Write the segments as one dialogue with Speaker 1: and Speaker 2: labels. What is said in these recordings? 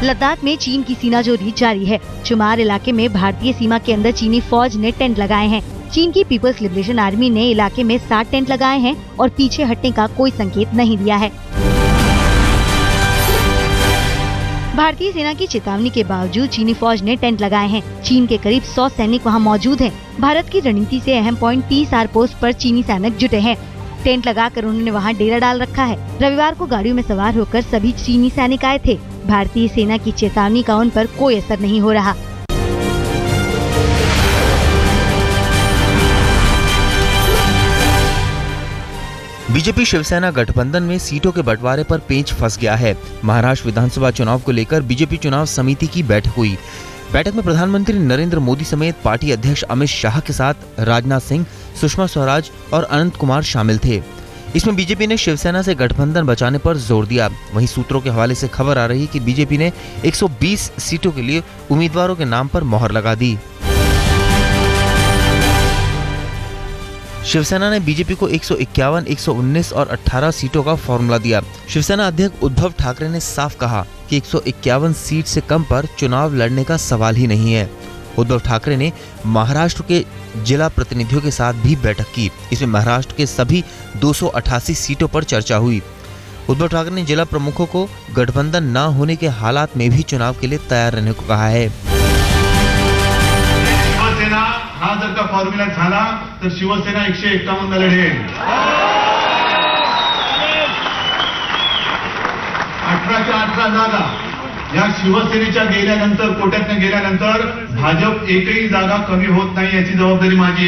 Speaker 1: लद्दाख में चीन की सीनाजोरी जारी है। चुमार इलाके में भारतीय सीमा के अंदर चीनी फौज ने टेंट लगाए हैं। चीन की पीपल्स लिबरेशन आर्मी ने इलाके में 60 टेंट लगाए हैं और पीछे हटने का कोई संकेत नहीं दिया है। भारतीय सेना की चेतावनी के बावजूद चीनी फौज ने टेंट लगाए हैं। चीन के करीब 100 सैनिक वहां मौजूद हैं। भारत की रणनीति से अहम पॉइंट TSR पोस्ट पर चीनी सैनिक जुटे हैं। टेंट लगाकर उन्होंने वहां डेरा डाल रखा है। रविवार को गाड़ियों में सवार होकर सभी चीनी सैनिक आए थे। भारतीय सेना की चेतावनी का उन पर कोई असर नहीं हो रहा।
Speaker 2: बीजेपी शिवसेना गठबंधन में सीटों के बंटवारे पर पेंच फंस गया है। महाराष्ट्र विधानसभा चुनाव को लेकर बीजेपी चुनाव समिति की बैठक हुई। बैठक में प्रधानमंत्री नरेंद्र मोदी समेत पार्टी अध्यक्ष अमित शाह के साथ राजनाथ सिंह, सुषमा स्वराज और अनंत कुमार शामिल थे। इसमें बीजेपी ने शिवसेना से गठबंधन बचाने पर जोर दिया। वहीं सूत्रों के हवाले से खबर आ रही है कि बीजेपी ने 120 सीटों के लिए उम्मीदवारों के नाम पर मोहर लगा दी। शिवसेना ने बीजेपी को 151, 119 और 18 सीटों का फॉर्मूला दिया। शिवसेना अध्यक्ष उद्धव ठाकरे ने साफ कहा कि 151 सीट से कम पर चुनाव लड़ने का सवाल ही नहीं है। उद्धव ठाकरे ने महाराष्ट्र के जिला प्रतिनिधियों के साथ भी बैठक की। इसमें महाराष्ट्र के सभी 288 सीटों पर चर्चा हुई। उद्धव ठाकरे ने जिला प्रमुखों को गठबंधन न होने के हालात में भी चुनाव के लिए तैयार रहने को कहा है।
Speaker 3: शिवसेना हा जर का फॉर्म्युला झाला तर शिवसेना 151 लढेल। 18 जागा या शिवसेनेच्या गेल्यानंतर, कोट्यातनं गेल्यानंतर भाजप एकही जागा कमी होत नाही याची जबाबदारी माझी।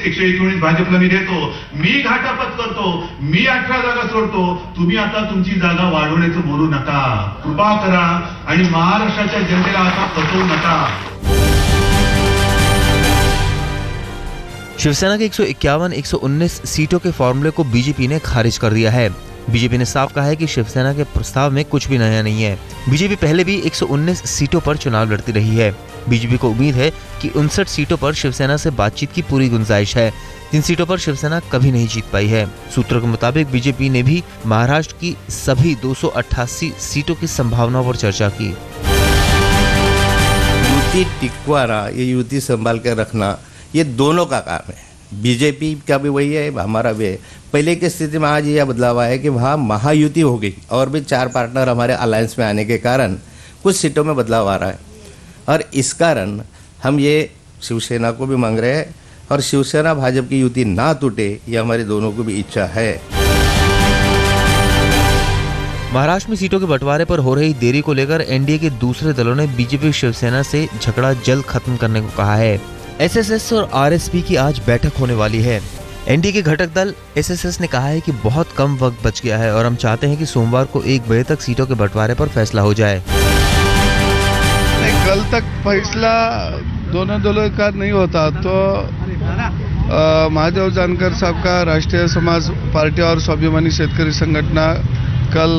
Speaker 3: 119 भाजपला मी देतो, मी घाटापत करतो, मी 18 जागा सोडतो। तुम्ही आता तुमची जागा वाढवण्याचं बोलू नका, कृपा करा आणि महाराष्ट्राच्या जनतेला आता फसवू नका।
Speaker 2: शिवसेना के 151, 119 सीटों के फॉर्मूले को बीजेपी ने खारिज कर दिया है। बीजेपी ने साफ कहा है कि शिवसेना के प्रस्ताव में कुछ भी नया नहीं है। बीजेपी पहले भी 119 सीटों पर चुनाव लड़ती रही है। बीजेपी को उम्मीद है कि 59 सीटों पर शिवसेना से बातचीत की पूरी गुंजाइश है, जिन सीटों पर शिवसेना कभी नहीं जीत पाई है। सूत्रों के मुताबिक बीजेपी ने भी महाराष्ट्र की सभी 288 सीटों की संभावनाओं पर चर्चा की।
Speaker 4: युति टिकवाना, ये युति संभाल कर रखना, ये दोनों का काम है। बीजेपी का भी वही है, हमारा भी है। पहले की स्थिति में आज यह बदलाव है कि वहाँ महायुति हो गई और भी 4 पार्टनर हमारे अलायंस में आने के कारण कुछ सीटों में बदलाव आ रहा है। और इस कारण हम ये शिवसेना को भी मांग रहे हैं और शिवसेना भाजपा की युति ना टूटे, ये हमारे दोनों को भी इच्छा है।
Speaker 2: महाराष्ट्र में सीटों के बंटवारे पर हो रही देरी को लेकर एनडीए के दूसरे दलों ने बीजेपी शिवसेना से झगड़ा जल्द खत्म करने को कहा है। एसएसएस और आरएसपी की आज बैठक होने वाली है। एनडीए के घटक दल एसएसएस ने कहा है कि बहुत कम वक्त बच गया है और हम चाहते हैं कि सोमवार को 1 बजे तक सीटों के बंटवारे पर फैसला हो जाए।
Speaker 5: कल तक फैसला दोनों दलों का नहीं होता तो महादेव जानकर साहब का राष्ट्रीय समाज पार्टी और स्वाभिमानी शेतकरी संगठना कल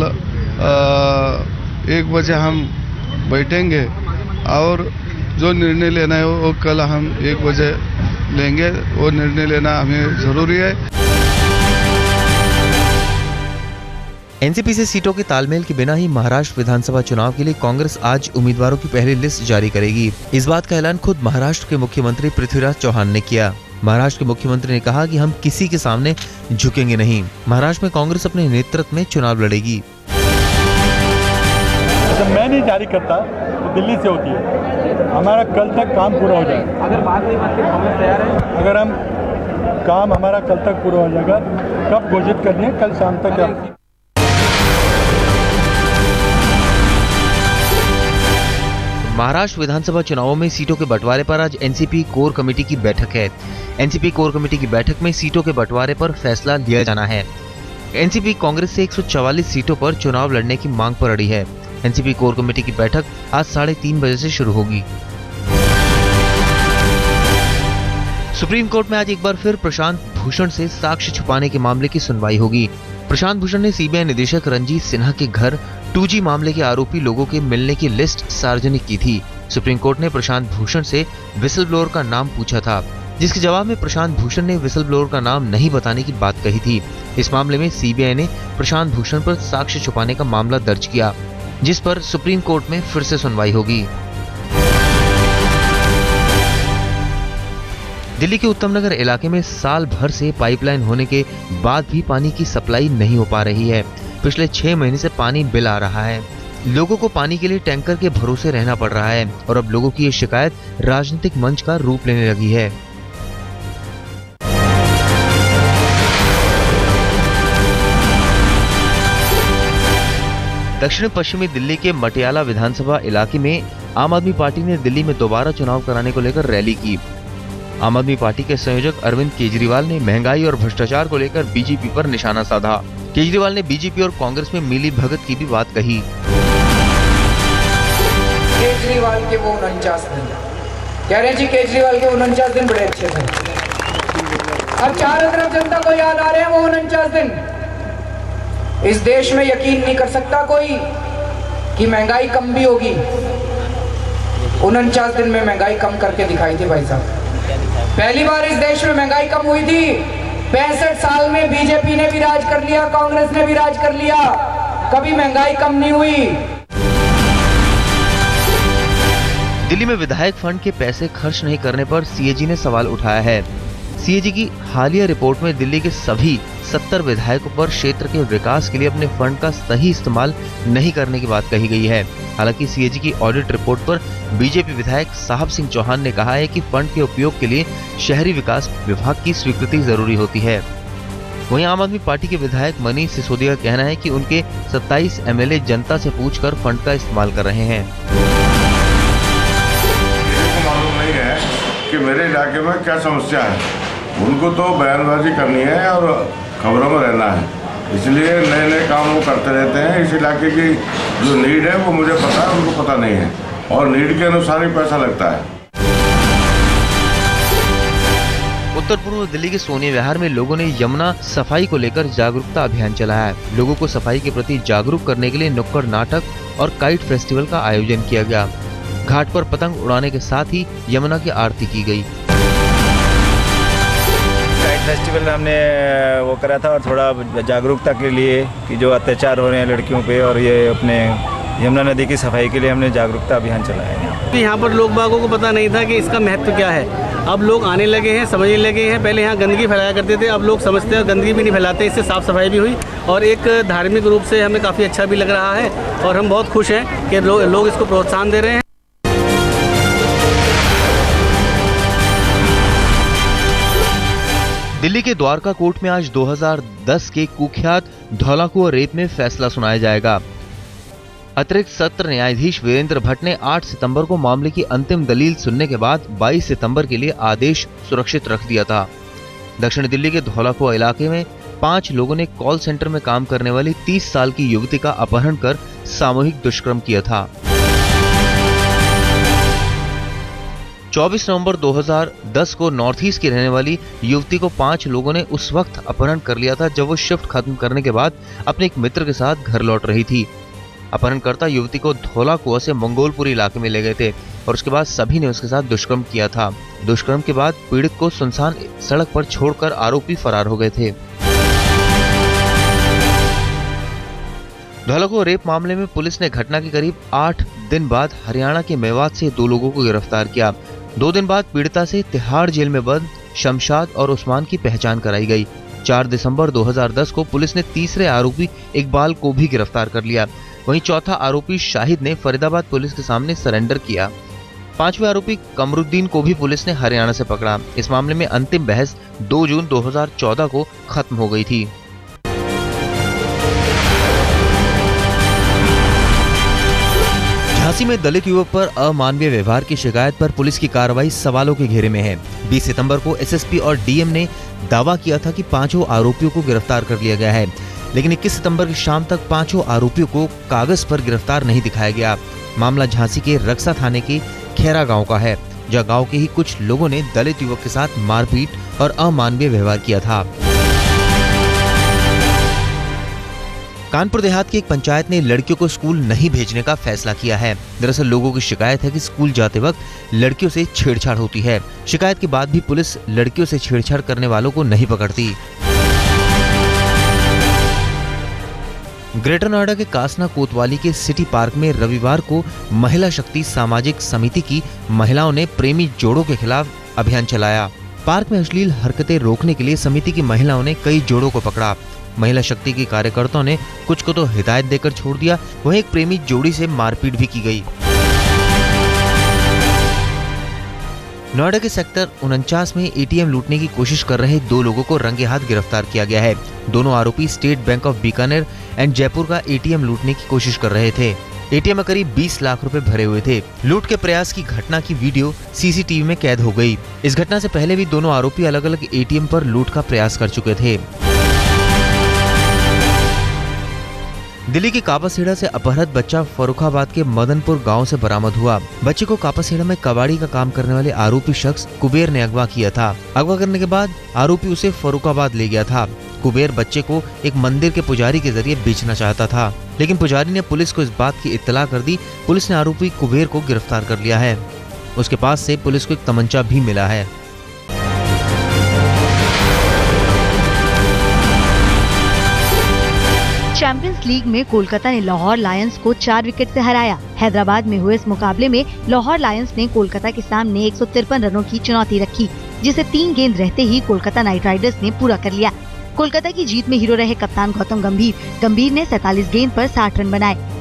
Speaker 5: 1 बजे हम बैठेंगे और जो निर्णय लेना है वो कल हम 1 बजे लेंगे। वो निर्णय लेना हमें जरूरी है।
Speaker 2: एनसीपी से सीटों के तालमेल के बिना ही महाराष्ट्र विधानसभा चुनाव के लिए कांग्रेस आज उम्मीदवारों की पहली लिस्ट जारी करेगी। इस बात का ऐलान खुद महाराष्ट्र के मुख्यमंत्री पृथ्वीराज चौहान ने किया। महाराष्ट्र के मुख्यमंत्री ने कहा कि हम किसी के सामने झुकेंगे नहीं। महाराष्ट्र में कांग्रेस अपने नेतृत्व में चुनाव लड़ेगी।
Speaker 6: मैं नहीं जारी करता तो दिल्ली से होती है। हमारा कल तक काम पूरा हो जाएगा। अगर बात नहीं बनती कांग्रेस तैयार है। अगर हम काम हमारा कल तक पूरा हो जाएगा, कब घोषित करनी है? कल शाम तक।
Speaker 2: महाराष्ट्र विधानसभा चुनावों में सीटों के बंटवारे पर आज एनसीपी कोर कमेटी की बैठक है। एनसीपी कोर कमेटी की बैठक में सीटों के बंटवारे पर फैसला लिया जाना है। एनसीपी कांग्रेस से 144 सीटों पर चुनाव लड़ने की मांग पर अड़ी है। एनसीपी कोर कमेटी की बैठक आज 3:30 बजे से शुरू होगी। सुप्रीम कोर्ट में आज एक बार फिर प्रशांत भूषण से साक्ष्य छुपाने के मामले की सुनवाई होगी। प्रशांत भूषण ने सीबीआई निदेशक रंजीत सिन्हा के घर 2G मामले के आरोपी लोगों के मिलने की लिस्ट सार्वजनिक की थी। सुप्रीम कोर्ट ने प्रशांत भूषण से विसल ब्लोअर का नाम पूछा था, जिसके जवाब में प्रशांत भूषण ने विसल ब्लोअर का नाम नहीं बताने की बात कही थी। इस मामले में सीबीआई ने प्रशांत भूषण पर साक्ष्य छुपाने का मामला दर्ज किया। जिस पर सुप्रीम कोर्ट में फिर से सुनवाई होगी। दिल्ली के उत्तम नगर इलाके में साल भर से पाइपलाइन होने के बाद भी पानी की सप्लाई नहीं हो पा रही है। पिछले 6 महीने से पानी बिल आ रहा है। लोगों को पानी के लिए टैंकर के भरोसे रहना पड़ रहा है और अब लोगों की ये शिकायत राजनीतिक मंच का रूप लेने लगी है। दक्षिण पश्चिमी दिल्ली के मटियाला विधानसभा इलाके में आम आदमी पार्टी ने दिल्ली में दोबारा चुनाव कराने को लेकर रैली की। आम आदमी पार्टी के संयोजक अरविंद केजरीवाल ने महंगाई और भ्रष्टाचार को लेकर बीजेपी पर निशाना साधा। केजरीवाल ने बीजेपी और कांग्रेस में मिली भगत की भी बात कही।
Speaker 7: केजरीवाल के वो 49 दिन कह रहे जी, केजरीवाल के 49 दिन बड़े अच्छे थे। अब चारों तरफ जनता को याद आ रहे हैं वो 49 दिन। इस देश में यकीन नहीं कर सकता कोई कि महंगाई कम भी होगी। 49 दिन में महंगाई कम करके दिखाई थी भाई साहब। पहली बार इस देश में महंगाई कम हुई थी। 65 साल में बीजेपी ने भी राज कर लिया, कांग्रेस ने भी राज कर लिया, कभी महंगाई कम नहीं हुई।
Speaker 2: दिल्ली में विधायक फंड के पैसे खर्च नहीं करने पर सीएजी ने सवाल उठाया है। सीएजी की हालिया रिपोर्ट में दिल्ली के सभी 70 विधायकों पर क्षेत्र के विकास के लिए अपने फंड का सही इस्तेमाल नहीं करने की बात कही गई है। हालांकि सीएजी की ऑडिट रिपोर्ट पर बीजेपी विधायक साहब सिंह चौहान ने कहा है कि फंड के उपयोग के लिए शहरी विकास विभाग की स्वीकृति जरूरी होती है। वहीं आम आदमी पार्टी के विधायक मनीष सिसोदिया का कहना है कि उनके 27 एमएलए जनता से पूछकर फंड का इस्तेमाल कर रहे हैं।
Speaker 8: मालूम नहीं है कि मेरे इलाके में क्या समस्या है। उनको तो बयानबाजी करनी है और खबरों में रहना है, इसलिए नए नए काम वो करते रहते हैं। इस इलाके की जो नीड है वो मुझे पता है, उनको पता नहीं है, और नीड के अनुसार ही पैसा लगता है।
Speaker 2: उत्तर पूर्व दिल्ली के सोने विहार में लोगों ने यमुना सफाई को लेकर जागरूकता अभियान चलाया है। लोगों को सफाई के प्रति जागरूक करने के लिए नुक्कड़ नाटक और काइट फेस्टिवल का आयोजन किया गया। घाट पर पतंग उड़ाने के साथ ही यमुना की आरती की गई।
Speaker 9: फेस्टिवल हमने वो करा था और थोड़ा जागरूकता के लिए कि जो अत्याचार हो रहे हैं लड़कियों पे, और ये अपने यमुना नदी की सफाई के लिए हमने जागरूकता अभियान चलाया है।
Speaker 10: यहाँ पर लोग बागों को पता नहीं था कि इसका महत्व क्या है। अब लोग आने लगे हैं, समझने लगे हैं। पहले यहाँ गंदगी फैलाया करते थे, अब लोग समझते हैं गंदगी भी नहीं फैलाते। इससे साफ़ सफाई भी हुई और एक धार्मिक रूप से हमें काफ़ी अच्छा भी लग रहा है और हम बहुत खुश हैं कि लोग इसको प्रोत्साहन दे रहे हैं।
Speaker 2: दिल्ली के द्वारका कोर्ट में आज 2010 के कुख्यात धौलाकुआं रेप में फैसला सुनाया जाएगा। अतिरिक्त सत्र न्यायाधीश वीरेंद्र भट्ट ने 8 सितंबर को मामले की अंतिम दलील सुनने के बाद 22 सितंबर के लिए आदेश सुरक्षित रख दिया था। दक्षिण दिल्ली के धौलाकुआं इलाके में 5 लोगों ने कॉल सेंटर में काम करने वाली 30 साल की युवती का अपहरण कर सामूहिक दुष्कर्म किया था। 24 नवंबर 2010 को नॉर्थ ईस्ट की रहने वाली युवती को 5 लोगों ने उस वक्त अपहरण कर लिया था जब वो शिफ्ट खत्म करने के बाद अपने एक मित्र के साथ घर लौट रही थी। अपहरणकर्ता युवती को धौलाकुआं से मंगोलपुरी इलाके में ले गए थे और उसके बाद सभी ने उसके साथ दुष्कर्म किया था। दुष्कर्म के बाद पीड़ित को सुनसान सड़क पर छोड़कर आरोपी फरार हो गए थे। धौलाकुआं रेप मामले में पुलिस ने घटना के करीब 8 दिन बाद हरियाणा के मेवात से 2 लोगों को गिरफ्तार किया। 2 दिन बाद पीड़िता से तिहाड़ जेल में बंद शमशाद और उस्मान की पहचान कराई गई। 4 दिसंबर 2010 को पुलिस ने तीसरे आरोपी इकबाल को भी गिरफ्तार कर लिया। वहीं चौथा आरोपी शाहिद ने फरीदाबाद पुलिस के सामने सरेंडर किया। 5वें आरोपी कमरुद्दीन को भी पुलिस ने हरियाणा से पकड़ा। इस मामले में अंतिम बहस 2 जून 2014 को खत्म हो गई थी। झांसी में दलित युवक पर अमानवीय व्यवहार की शिकायत पर पुलिस की कार्रवाई सवालों के घेरे में है। 20 सितंबर को एसएसपी और डीएम ने दावा किया था कि 5 आरोपियों को गिरफ्तार कर लिया गया है, लेकिन 21 सितंबर की शाम तक 5 आरोपियों को कागज पर गिरफ्तार नहीं दिखाया गया। मामला झांसी के रक्सा थाने के खेरा गांव का है, जहां गांव के ही कुछ लोगों ने दलित युवक के साथ मारपीट और अमानवीय व्यवहार किया था। कानपुर देहात की एक पंचायत ने लड़कियों को स्कूल नहीं भेजने का फैसला किया है। दरअसल लोगों की शिकायत है कि स्कूल जाते वक्त लड़कियों से छेड़छाड़ होती है। शिकायत के बाद भी पुलिस लड़कियों से छेड़छाड़ करने वालों को नहीं पकड़ती। ग्रेटर नोएडा के कासना कोतवाली के सिटी पार्क में रविवार को महिला शक्ति सामाजिक समिति की महिलाओं ने प्रेमी जोड़ों के खिलाफ अभियान चलाया। पार्क में अश्लील हरकतें रोकने के लिए समिति की महिलाओं ने कई जोड़ों को पकड़ा। महिला शक्ति के कार्यकर्ताओं ने कुछ को तो हिदायत देकर छोड़ दिया, वहीं एक प्रेमी जोड़ी से मारपीट भी की गई। नोएडा के सेक्टर 49 में एटीएम लूटने की कोशिश कर रहे 2 लोगों को रंगे हाथ गिरफ्तार किया गया है। दोनों आरोपी state bank of Bikaner and Jaipur का एटीएम लूटने की कोशिश कर रहे थे। एटीएम में करीब 20 लाख रुपए भरे हुए थे। लूट के प्रयास की घटना की वीडियो सीसीटीवी में कैद हो गई। इस घटना से पहले भी दोनों आरोपी अलग अलग एटीएम पर लूट का प्रयास कर चुके थे। दिल्ली के कापासेड़ा से अपहृत बच्चा फर्रुखाबाद के मदनपुर गांव से बरामद हुआ। बच्चे को कापासेड़ा में कबाड़ी का काम करने वाले आरोपी शख्स कुबेर ने अगवा किया था। अगवा करने के बाद आरोपी उसे फर्रुखाबाद ले गया था। कुबेर बच्चे को एक मंदिर के पुजारी के जरिए बेचना चाहता था, लेकिन पुजारी ने पुलिस को इस बात की इत्तला कर दी। पुलिस ने आरोपी कुबेर को गिरफ्तार कर लिया है। उसके पास से पुलिस को एक तमंचा भी मिला है।
Speaker 1: चैंपियंस लीग में कोलकाता ने लाहौर लायंस को 4 विकेट से हराया। हैदराबाद में हुए इस मुकाबले में लाहौर लायंस ने कोलकाता के सामने 153 रनों की चुनौती रखी, जिसे 3 गेंद रहते ही कोलकाता नाइट राइडर्स ने पूरा कर लिया। कोलकाता की जीत में हीरो रहे कप्तान गौतम गंभीर ने 47 गेंद पर 60 रन बनाए।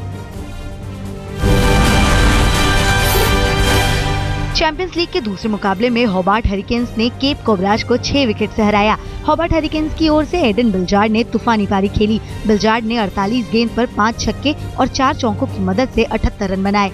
Speaker 1: चैंपियंस लीग के दूसरे मुकाबले में होबार्ट हरिकेन्स ने केप कोबराज को 6 विकेट से हराया। होबार्ट हरिकेन्स की ओर से एडन बिल्जार्ड ने तूफानी पारी खेली। बिल्जार्ड ने 48 गेंद पर 5 छक्के और 4 चौकों की मदद से 78 रन बनाए।